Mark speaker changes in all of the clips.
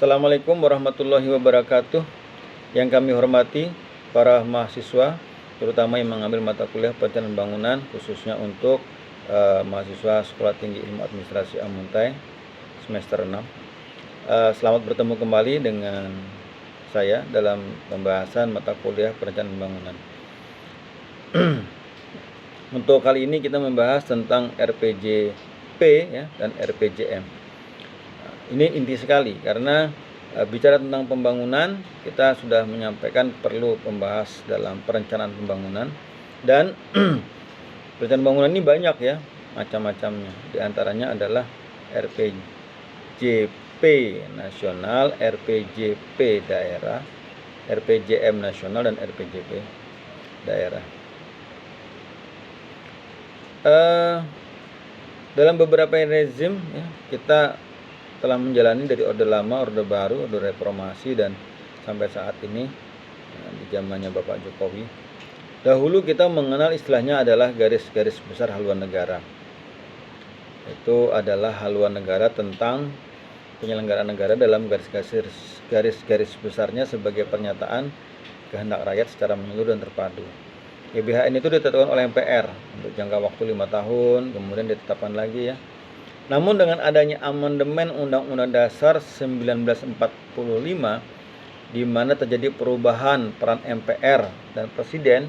Speaker 1: Assalamualaikum warahmatullahi wabarakatuh. Yang kami hormati para mahasiswa, terutama yang mengambil mata kuliah perencanaan bangunan, khususnya untuk mahasiswa Sekolah Tinggi Ilmu Administrasi Amuntai semester 6. Selamat bertemu kembali dengan saya dalam pembahasan mata kuliah perencanaan bangunan. Untuk kali ini kita membahas tentang RPJP ya, dan RPJM. Ini inti sekali karena bicara tentang pembangunan, kita sudah menyampaikan perlu membahas dalam perencanaan pembangunan, dan perencanaan pembangunan ini banyak ya macam-macamnya. Di antaranya adalah RPJP nasional, RPJP daerah, RPJM nasional, dan RPJP daerah. Dalam beberapa rezim ya, kita telah menjalani dari Orde Lama, Orde Baru, Orde Reformasi, dan sampai saat ini di zamannya Bapak Jokowi. Dahulu kita mengenal istilahnya adalah garis-garis besar haluan negara. Itu adalah haluan negara tentang penyelenggaraan negara dalam garis-garis besarnya sebagai pernyataan kehendak rakyat secara menyeluruh dan terpadu. GBHN itu ditetapkan oleh MPR untuk jangka waktu 5 tahun, kemudian ditetapkan lagi ya. Namun dengan adanya amandemen Undang-Undang Dasar 1945, di mana terjadi perubahan peran MPR dan Presiden,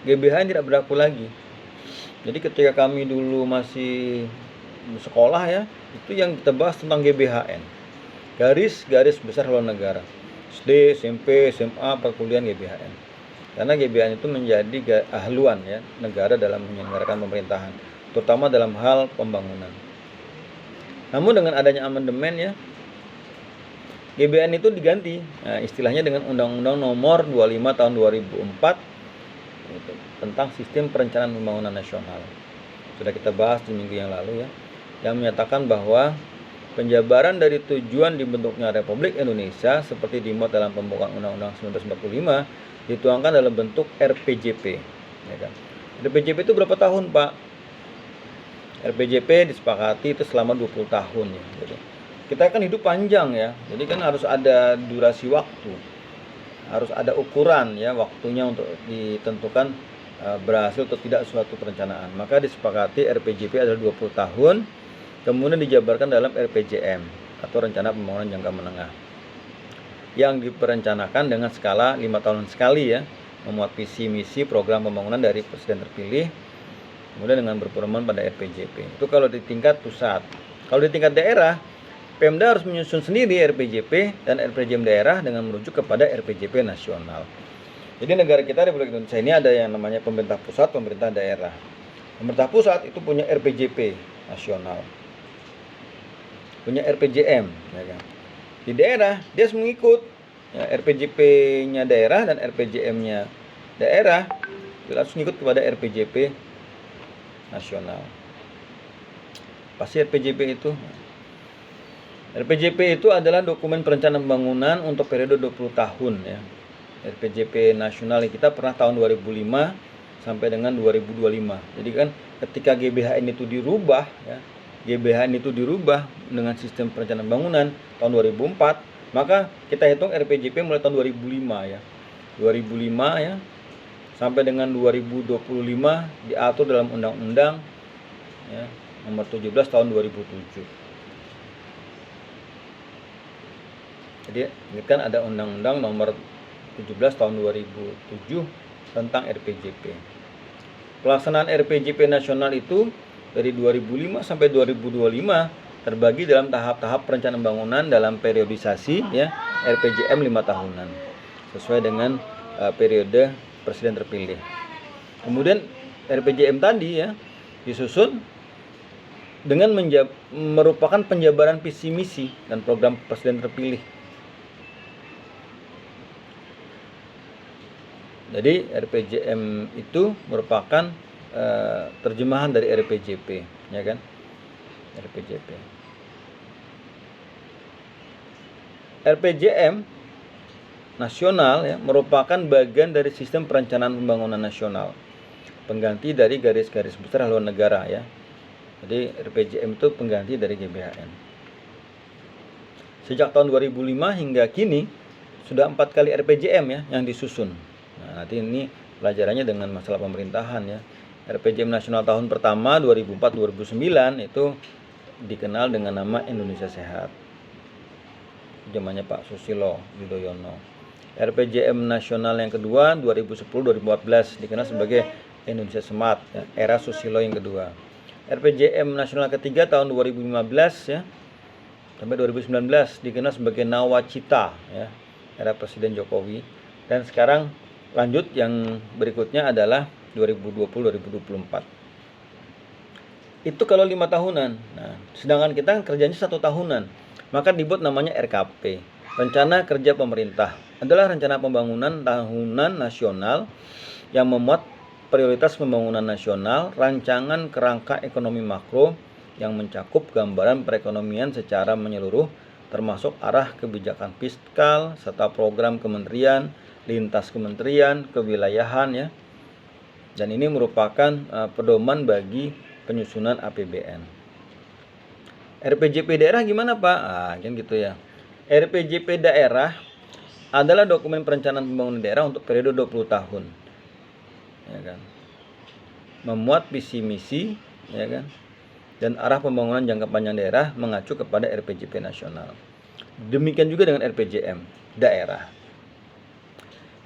Speaker 1: GBHN tidak berlaku lagi. Jadi ketika kami dulu masih sekolah ya, itu yang kita bahas tentang GBHN, garis-garis besar haluan negara, SD, SMP, SMA, perkuliahan GBHN. Karena GBHN itu menjadi haluan ya negara dalam menyelenggarakan pemerintahan, terutama dalam hal pembangunan. Namun dengan adanya amandemen ya, GBHN itu diganti istilahnya dengan Undang-Undang Nomor 25 Tahun 2004 tentang Sistem Perencanaan Pembangunan Nasional. Sudah kita bahas di minggu yang lalu ya, yang menyatakan bahwa penjabaran dari tujuan dibentuknya Republik Indonesia seperti dimuat dalam pembukaan Undang-Undang 1945 dituangkan dalam bentuk RPJP ya kan. RPJP itu berapa tahun, Pak? RPJP disepakati itu selama 20 tahun ya. Jadi kita kan hidup panjang ya. Jadi kan harus ada durasi waktu. Harus ada ukuran ya waktunya untuk ditentukan berhasil atau tidak suatu perencanaan. Maka disepakati RPJP adalah 20 tahun, kemudian dijabarkan dalam RPJM atau Rencana Pembangunan Jangka Menengah, yang diperencanakan dengan skala 5 tahun sekali ya, memuat visi misi program pembangunan dari Presiden terpilih, kemudian dengan berpedoman pada RPJP. Itu kalau di tingkat pusat. Kalau di tingkat daerah, Pemda harus menyusun sendiri RPJP dan RPJM daerah dengan merujuk kepada RPJP nasional. Jadi negara kita Republik Indonesia ini ada yang namanya pemerintah pusat, pemerintah daerah. Pemerintah pusat itu punya RPJP nasional, punya RPJM ya kan. Di daerah dia harus mengikut ya, RPJP-nya daerah dan RPJM-nya daerah harus mengikut kepada RPJP nasional. Pasti RPJP itu. RPJP itu adalah dokumen perencanaan pembangunan untuk periode 20 tahun ya. RPJP nasional kita pernah tahun 2005 sampai dengan 2025. Jadi kan ketika GBHN itu dirubah ya, GBHN itu dirubah dengan sistem perencanaan bangunan tahun 2004, maka kita hitung RPJP mulai tahun 2005 ya. 2005 ya sampai dengan 2025 diatur dalam Undang-Undang ya, Nomor 17 tahun 2007. Jadi ini kan ada Undang-Undang Nomor 17 tahun 2007 tentang RPJP. Pelaksanaan RPJP nasional itu dari 2005 sampai 2025 terbagi dalam tahap-tahap perencanaan bangunan dalam periodisasi ya, RPJM 5 tahunan sesuai dengan periode Presiden terpilih. Kemudian RPJM tadi ya disusun dengan merupakan penjabaran visi misi dan program Presiden terpilih. Jadi RPJM itu merupakan terjemahan dari RPJP ya kan. RPJP. RPJM nasional ya merupakan bagian dari sistem perencanaan pembangunan nasional, pengganti dari garis-garis besar haluan negara ya. Jadi RPJM itu pengganti dari GBHN. Sejak tahun 2005 hingga kini sudah 4 kali RPJM ya yang disusun. Nah, nanti ini pelajarannya dengan masalah pemerintahan ya. RPJM nasional tahun pertama 2004-2009 itu dikenal dengan nama Indonesia Sehat. Zamannya Pak Susilo Yudhoyono. RPJM nasional yang kedua 2010-2014 dikenal sebagai Indonesia Smart ya, era Susilo yang kedua. RPJM nasional ketiga tahun 2015 ya sampai 2019 dikenal sebagai Nawacita ya, era Presiden Jokowi. Dan sekarang lanjut yang berikutnya adalah 2020-2024. Itu kalau 5 tahunan. Nah, sedangkan kita kerjanya 1 tahunan. Maka dibuat namanya RKP. Rencana Kerja Pemerintah adalah rencana pembangunan tahunan nasional yang memuat prioritas pembangunan nasional, rancangan kerangka ekonomi makro yang mencakup gambaran perekonomian secara menyeluruh, termasuk arah kebijakan fiskal serta program kementerian, lintas kementerian, kewilayahan ya. Dan ini merupakan pedoman bagi penyusunan APBN. RPJP daerah gimana Pak? Kan gitu ya. RPJP daerah adalah dokumen perencanaan pembangunan daerah untuk periode 20 tahun. Ya kan. Memuat visi misi, ya kan. Dan arah pembangunan jangka panjang daerah mengacu kepada RPJP nasional. Demikian juga dengan RPJM daerah.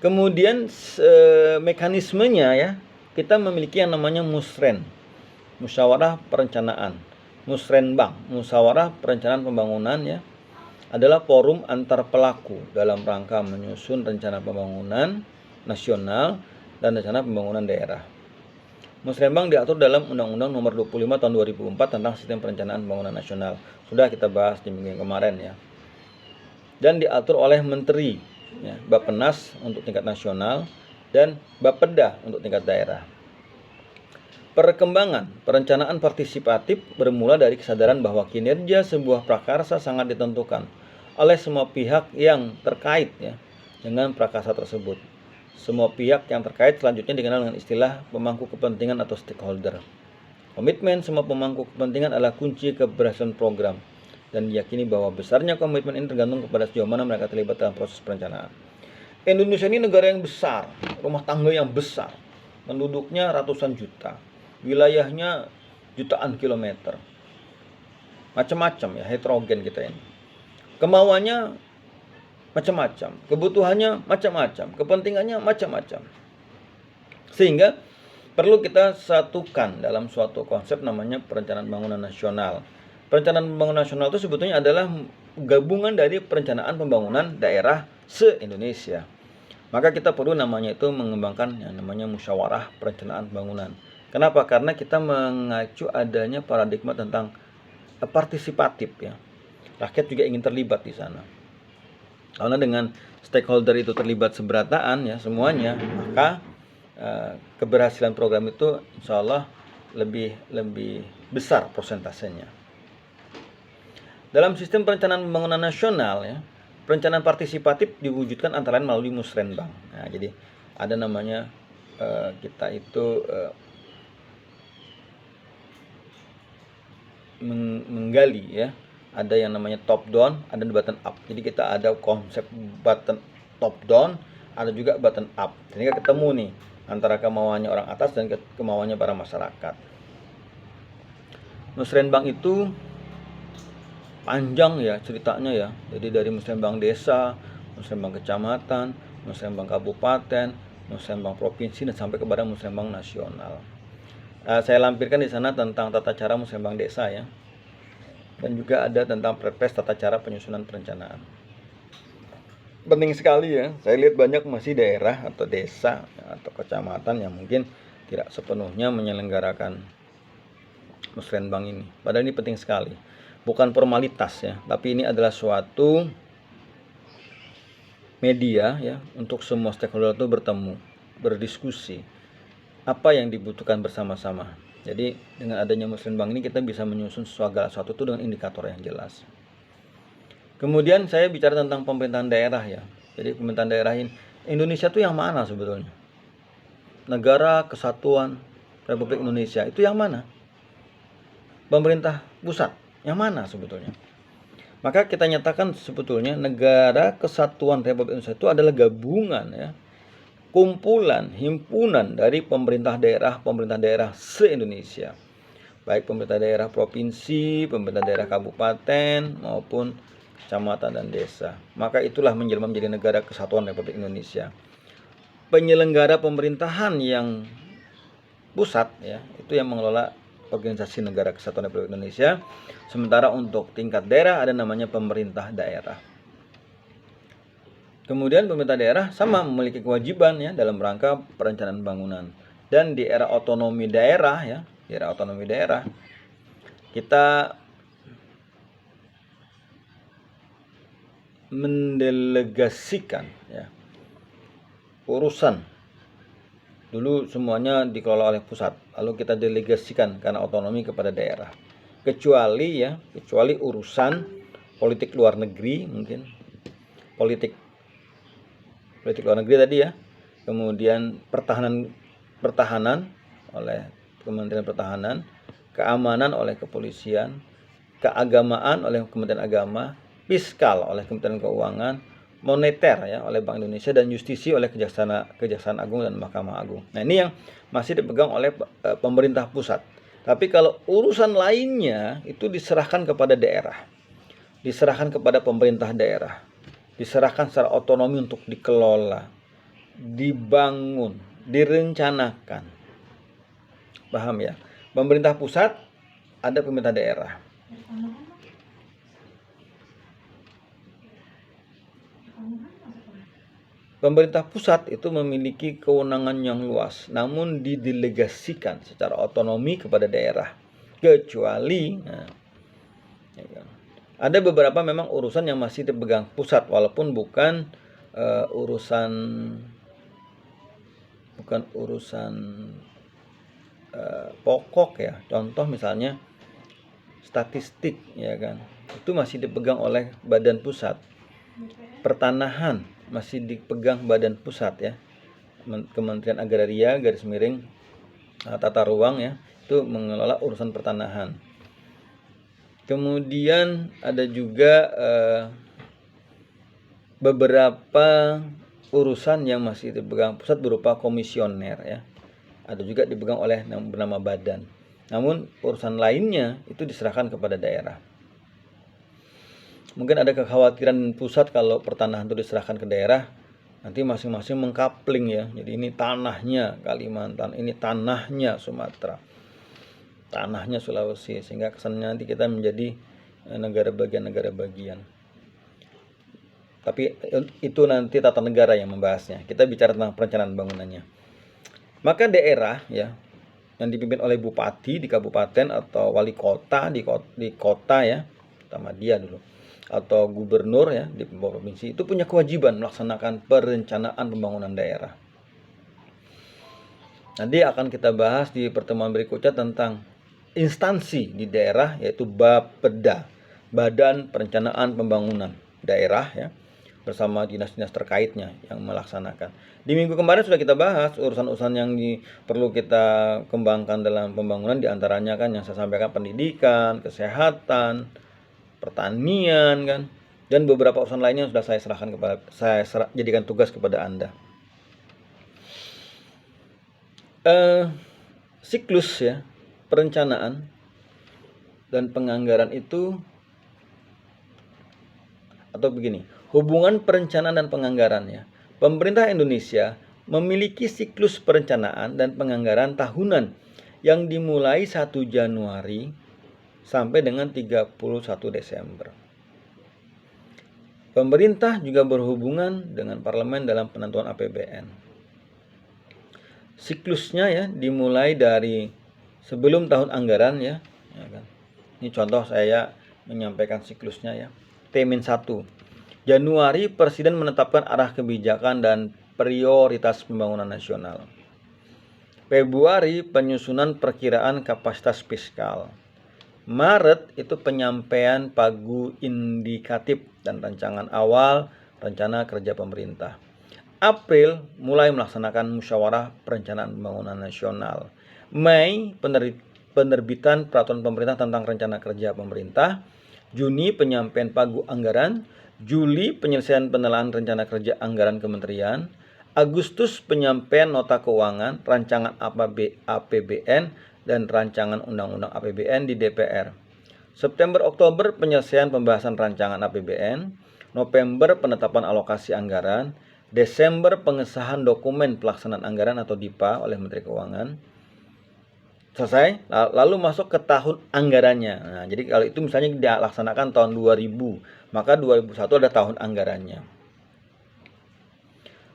Speaker 1: Kemudian mekanismenya ya, kita memiliki yang namanya musren, musyawarah perencanaan. Musrenbang, musyawarah perencanaan pembangunan ya, adalah forum antar pelaku dalam rangka menyusun rencana pembangunan nasional dan rencana pembangunan daerah. Musrenbang diatur dalam Undang-Undang Nomor 25 Tahun 2004 tentang Sistem Perencanaan Pembangunan Nasional. Sudah kita bahas di minggu yang kemarin ya. Dan diatur oleh Menteri ya, Bappenas untuk tingkat nasional dan Bapeda untuk tingkat daerah. Perkembangan perencanaan partisipatif bermula dari kesadaran bahwa kinerja sebuah prakarsa sangat ditentukan oleh semua pihak yang terkait ya, dengan prakarsa tersebut. Semua pihak yang terkait selanjutnya dikenal dengan istilah pemangku kepentingan atau stakeholder. Komitmen semua pemangku kepentingan adalah kunci keberhasilan program dan diyakini bahwa besarnya komitmen ini tergantung kepada sejauh mana mereka terlibat dalam proses perencanaan. Indonesia ini negara yang besar, rumah tangga yang besar, penduduknya ratusan juta, wilayahnya jutaan kilometer, macam-macam ya, heterogen kita ini. Kemauannya macam-macam, kebutuhannya macam-macam, kepentingannya macam-macam. Sehingga perlu kita satukan dalam suatu konsep namanya perencanaan pembangunan nasional. Perencanaan pembangunan nasional itu sebetulnya adalah gabungan dari perencanaan pembangunan daerah se-Indonesia. Maka kita perlu namanya itu mengembangkan yang namanya musyawarah perencanaan pembangunan. Kenapa? Karena kita mengacu adanya paradigma tentang partisipatif ya. Rakyat juga ingin terlibat di sana. Karena dengan stakeholder itu terlibat seberataan ya semuanya, maka keberhasilan program itu insya Allah lebih besar persentasenya. Dalam sistem perencanaan pembangunan nasional ya, perencanaan partisipatif diwujudkan antara lain melalui musrenbang. Nah, jadi ada namanya kita itu menggali ya. Ada yang namanya top down, ada bottom up. Jadi kita ada konsep bottom top down, ada juga bottom up. Sehingga ketemu nih antara kemauannya orang atas dan kemauannya para masyarakat. Musrenbang itu panjang ya ceritanya ya. Jadi dari musrenbang desa, musrenbang kecamatan, musrenbang kabupaten, musrenbang provinsi dan sampai kepada musrenbang nasional. Saya lampirkan di sana tentang tata cara musrenbang desa ya. Dan juga ada tentang perpres tata cara penyusunan perencanaan. Penting sekali ya, saya lihat banyak masih daerah atau desa atau kecamatan yang mungkin tidak sepenuhnya menyelenggarakan musrenbang ini. Padahal ini penting sekali, bukan formalitas ya, tapi ini adalah suatu media ya untuk semua stakeholder itu bertemu, berdiskusi apa yang dibutuhkan bersama-sama. Jadi dengan adanya musrenbang ini kita bisa menyusun segala sesuatu itu dengan indikator yang jelas. Kemudian saya bicara tentang pemerintahan daerah ya. Jadi pemerintahan daerah ini Indonesia itu yang mana sebetulnya? Negara Kesatuan Republik Indonesia itu yang mana? Pemerintah pusat yang mana sebetulnya? Maka kita nyatakan sebetulnya Negara Kesatuan Republik Indonesia itu adalah gabungan ya, kumpulan, himpunan dari pemerintah daerah se-Indonesia. Baik pemerintah daerah provinsi, pemerintah daerah kabupaten maupun kecamatan dan desa. Maka itulah menjelma menjadi Negara Kesatuan Republik Indonesia. Penyelenggara pemerintahan yang pusat ya, itu yang mengelola Organisasi Negara Kesatuan Republik Indonesia. Sementara untuk tingkat daerah ada namanya pemerintah daerah. Kemudian pemerintah daerah sama memiliki kewajiban ya dalam rangka perencanaan bangunan. Dan di era otonomi daerah ya, di era otonomi daerah kita mendelegasikan ya urusan. Dulu semuanya dikelola oleh pusat, lalu kita delegasikan karena otonomi kepada daerah. Kecuali urusan politik luar negeri, mungkin politik luar negeri tadi ya. Kemudian pertahanan oleh Kementerian Pertahanan, keamanan oleh kepolisian, keagamaan oleh Kementerian Agama, fiskal oleh Kementerian Keuangan, moneter ya oleh Bank Indonesia, dan justisi oleh Kejaksaan Agung dan Mahkamah Agung. Nah, ini yang masih dipegang oleh pemerintah pusat. Tapi kalau urusan lainnya itu diserahkan kepada daerah. Diserahkan kepada pemerintah daerah. Diserahkan secara otonomi untuk dikelola, dibangun, direncanakan. Paham ya? Pemerintah pusat ada pemerintah daerah. Pemerintah pusat itu memiliki kewenangan yang luas, namun didelegasikan secara otonomi kepada daerah. Kecuali ada beberapa memang urusan yang masih dipegang pusat, walaupun bukan urusan pokok ya. Contoh misalnya statistik ya kan, itu masih dipegang oleh badan pusat. Pertanahan masih dipegang badan pusat ya, Kementerian Agraria Tata Ruang ya, itu mengelola urusan pertanahan. Kemudian ada juga beberapa urusan yang masih dipegang pusat berupa komisioner ya, ada juga dipegang oleh yang bernama badan. Namun urusan lainnya itu diserahkan kepada daerah. Mungkin ada kekhawatiran pusat kalau pertanahan itu diserahkan ke daerah, nanti masing-masing mengkapling ya. Jadi ini tanahnya Kalimantan, ini tanahnya Sumatera, tanahnya Sulawesi, sehingga kesannya nanti kita menjadi negara bagian. Tapi itu nanti tata negara yang membahasnya. Kita bicara tentang perencanaan bangunannya. Maka daerah ya yang dipimpin oleh bupati di kabupaten atau wali kota di kota ya, pertama dia dulu, atau gubernur ya di provinsi, itu punya kewajiban melaksanakan perencanaan pembangunan daerah. Nanti akan kita bahas di pertemuan berikutnya tentang instansi di daerah, yaitu Bapeda, Badan Perencanaan Pembangunan Daerah ya, bersama dinas-dinas terkaitnya yang melaksanakan. Di minggu kemarin sudah kita bahas urusan-urusan yang perlu kita kembangkan dalam pembangunan, diantaranya kan yang saya sampaikan pendidikan, kesehatan, pertanian kan, dan beberapa urusan lainnya sudah saya jadikan tugas kepada Anda. Siklus ya perencanaan dan penganggaran itu, atau begini, hubungan perencanaan dan penganggaran ya. Pemerintah Indonesia memiliki siklus perencanaan dan penganggaran tahunan yang dimulai 1 Januari sampai dengan 31 Desember. Pemerintah juga berhubungan dengan parlemen dalam penentuan APBN. Siklusnya ya dimulai dari sebelum tahun anggaran ya kan. Ini contoh saya menyampaikan siklusnya ya. T-1. Januari Presiden menetapkan arah kebijakan dan prioritas pembangunan nasional. Februari penyusunan perkiraan kapasitas fiskal. Maret itu penyampaian pagu indikatif dan rancangan awal rencana kerja pemerintah. April mulai melaksanakan musyawarah perencanaan pembangunan nasional. Mei penerbitan peraturan pemerintah tentang rencana kerja pemerintah. Juni penyampaian pagu anggaran, Juli penyelesaian penelaan rencana kerja anggaran kementerian, Agustus penyampaian nota keuangan, rancangan APBN dan rancangan undang-undang APBN di DPR. September Oktober penyelesaian pembahasan rancangan APBN, November penetapan alokasi anggaran, Desember pengesahan dokumen pelaksanaan anggaran atau DIPA oleh Menteri Keuangan. Selesai, lalu masuk ke tahun anggarannya. Nah, jadi kalau itu misalnya dilaksanakan tahun 2000, maka 2001 ada tahun anggarannya.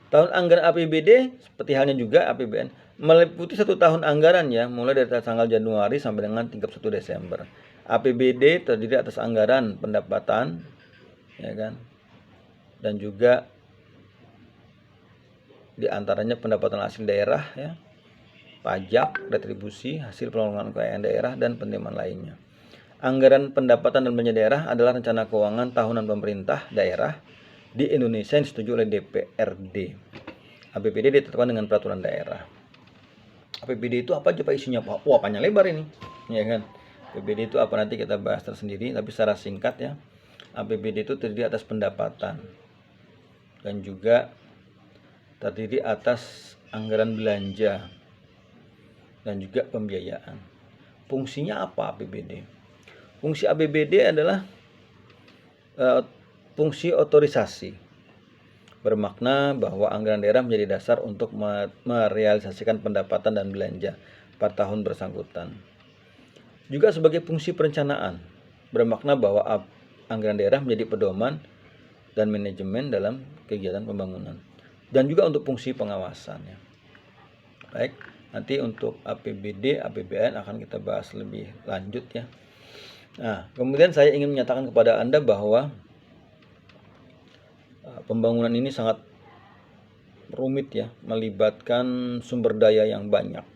Speaker 1: Tahun anggaran APBD seperti halnya juga APBN meliputi 1 tahun anggaran ya, mulai dari tanggal Januari sampai dengan 31 Desember. APBD terdiri atas anggaran pendapatan, ya kan, dan juga diantaranya pendapatan hasil daerah ya, pajak, retribusi, hasil pengelolaan kekayaan daerah, dan penerimaan lainnya. Anggaran pendapatan dan belanja daerah adalah rencana keuangan tahunan pemerintah daerah di Indonesia yang disetujui oleh DPRD. APBD ditetapkan dengan peraturan daerah. APBD itu apa aja Pak isinya Pak? Wah, panjang lebar ini, ya kan? APBD itu apa nanti kita bahas tersendiri, tapi secara singkat ya. APBD itu terdiri atas pendapatan dan juga terdiri atas anggaran belanja dan juga pembiayaan. Fungsinya apa APBD? Fungsi APBD adalah fungsi otorisasi, bermakna bahwa anggaran daerah menjadi dasar untuk merealisasikan pendapatan dan belanja pada tahun bersangkutan. Juga sebagai fungsi perencanaan, bermakna bahwa anggaran daerah menjadi pedoman dan manajemen dalam kegiatan pembangunan. Dan juga untuk fungsi pengawasan ya. Baik, nanti untuk APBD, APBN akan kita bahas lebih lanjut ya. Nah, kemudian saya ingin menyatakan kepada Anda bahwa pembangunan ini sangat rumit ya, melibatkan sumber daya yang banyak,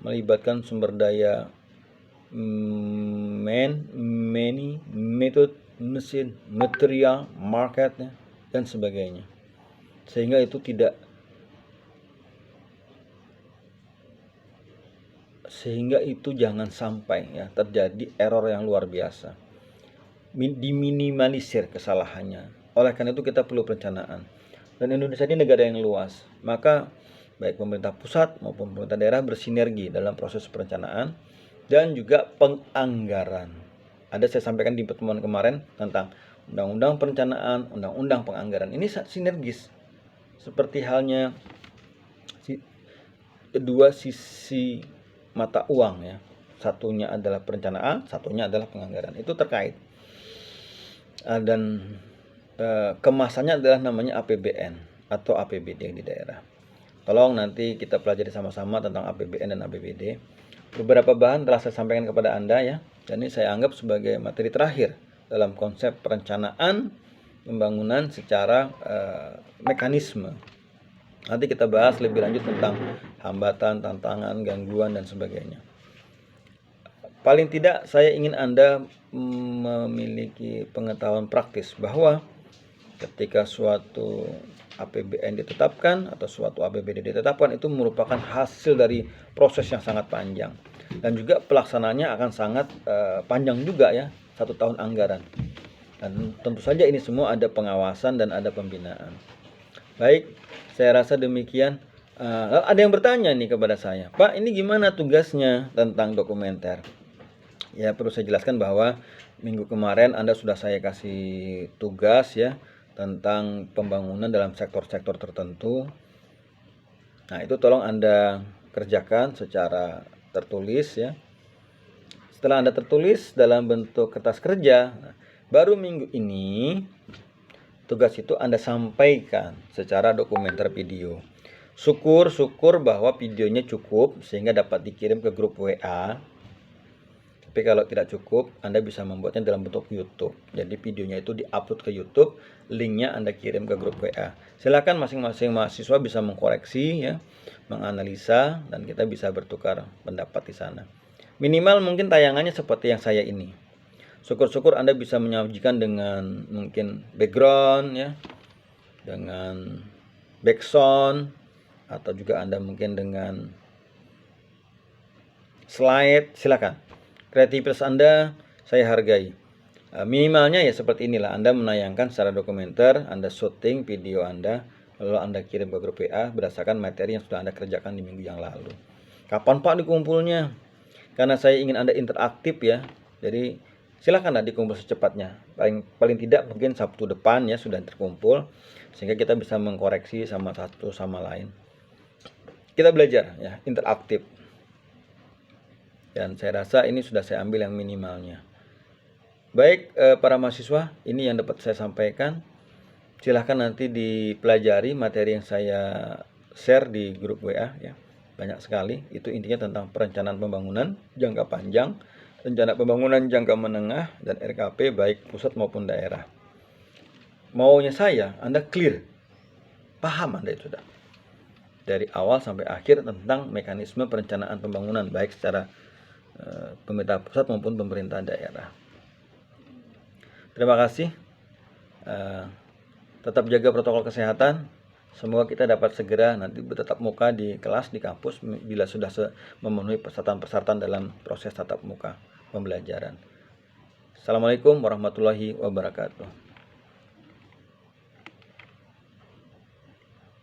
Speaker 1: melibatkan sumber daya metode, mesin, material, market ya, dan sebagainya. Sehingga itu jangan sampai ya terjadi error yang luar biasa. Diminimalisir kesalahannya. Oleh karena itu kita perlu perencanaan. Dan Indonesia ini negara yang luas, maka baik pemerintah pusat maupun pemerintah daerah bersinergi dalam proses perencanaan dan juga penganggaran. Ada saya sampaikan di pertemuan kemarin tentang undang-undang perencanaan, undang-undang penganggaran. Ini sinergis. Seperti halnya kedua sisi mata uang ya. Satunya adalah perencanaan, satunya adalah penganggaran. Itu terkait. Dan kemasannya adalah namanya APBN atau APBD di daerah. Tolong nanti kita pelajari sama-sama tentang APBN dan APBD. Beberapa bahan telah saya sampaikan kepada Anda ya. Dan ini saya anggap sebagai materi terakhir dalam konsep perencanaan pembangunan secara mekanisme. Nanti kita bahas lebih lanjut tentang hambatan, tantangan, gangguan, dan sebagainya. Paling tidak saya ingin Anda memiliki pengetahuan praktis bahwa ketika suatu APBN ditetapkan atau suatu APBD ditetapkan, itu merupakan hasil dari proses yang sangat panjang. Dan juga pelaksanaannya akan sangat panjang juga ya, 1 tahun anggaran. Dan tentu saja ini semua ada pengawasan dan ada pembinaan. Baik, saya rasa demikian. Ada yang bertanya nih kepada saya, Pak, ini gimana tugasnya tentang dokumenter? Ya, perlu saya jelaskan bahwa minggu kemarin Anda sudah saya kasih tugas ya tentang pembangunan dalam sektor-sektor tertentu. Nah, itu tolong Anda kerjakan secara tertulis ya. Setelah Anda tertulis dalam bentuk kertas kerja, baru minggu ini tugas itu Anda sampaikan secara dokumenter video. Syukur bahwa videonya cukup sehingga dapat dikirim ke grup WA. Tapi kalau tidak cukup, Anda bisa membuatnya dalam bentuk YouTube. Jadi videonya itu diupload ke YouTube, linknya Anda kirim ke grup WA. Silakan masing-masing mahasiswa bisa mengkoreksi ya, menganalisa, dan kita bisa bertukar pendapat di sana. Minimal mungkin tayangannya seperti yang saya ini. Syukur Anda bisa menyajikan dengan mungkin background ya, dengan backsound, atau juga Anda mungkin dengan slide. Silakan. Kreativitas Anda saya hargai. Minimalnya ya seperti inilah, Anda menayangkan secara dokumenter, Anda syuting video Anda, lalu Anda kirim ke grup WA berdasarkan materi yang sudah Anda kerjakan di minggu yang lalu. Kapan Pak dikumpulnya? Karena saya ingin Anda interaktif ya, jadi silakanlah dikumpul secepatnya. Paling tidak mungkin Sabtu depan ya sudah terkumpul, sehingga kita bisa mengkoreksi sama satu sama lain. Kita belajar ya, interaktif. Dan saya rasa ini sudah saya ambil yang minimalnya. Baik, para mahasiswa, ini yang dapat saya sampaikan. Silahkan nanti dipelajari materi yang saya share di grup WA ya. Banyak sekali, itu intinya tentang perencanaan pembangunan jangka panjang, rencana pembangunan jangka menengah, dan RKP baik pusat maupun daerah. Maunya saya, Anda clear, paham Anda itu sudah. Dari awal sampai akhir tentang mekanisme perencanaan pembangunan, baik secara pemerintah pusat maupun pemerintah daerah. Terima kasih. Tetap jaga protokol kesehatan. Semoga kita dapat segera nanti bertatap muka di kelas, di kampus, bila sudah memenuhi persyaratan-persyaratan dalam proses tatap muka pembelajaran. Assalamualaikum warahmatullahi wabarakatuh.